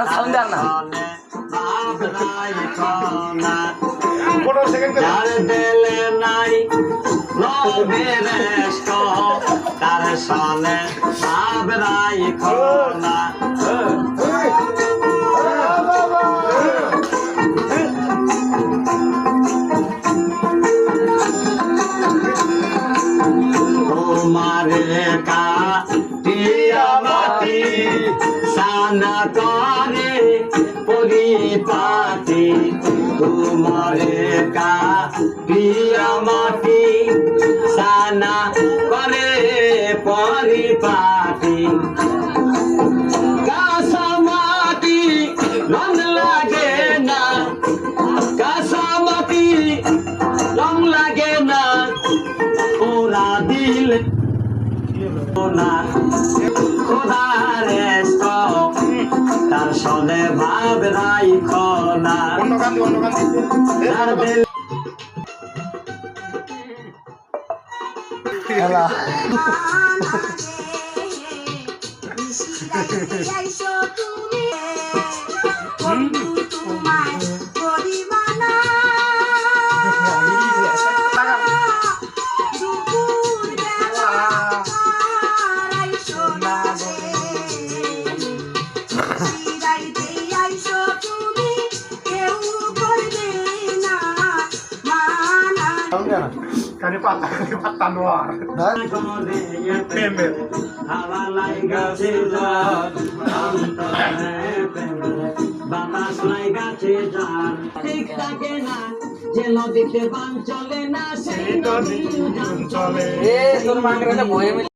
Sound আর না যার দিলে নাই লোভের ইশক তার সামনে ভাব রাখো না তোমারে কাটিয়া মাটি সানা করে পরিপাটি তোমারে কাটিয়া মাটি সানা করে পরিপাটি কাঁচা মাটি রং লাগে না কাঁচা মাটি রং লাগে না ওরা দিল না খোদার ইশক তার সনে ভাব রাখো না তার দিল খেলা Kani patah luar. Pembe. হাওয়া লাগাছে যার বাতাস লাগাছে যার ঠিক থাকে না যে নদীতে বান চলে না সেই নদী চলে এ তোর মাকে বয়ে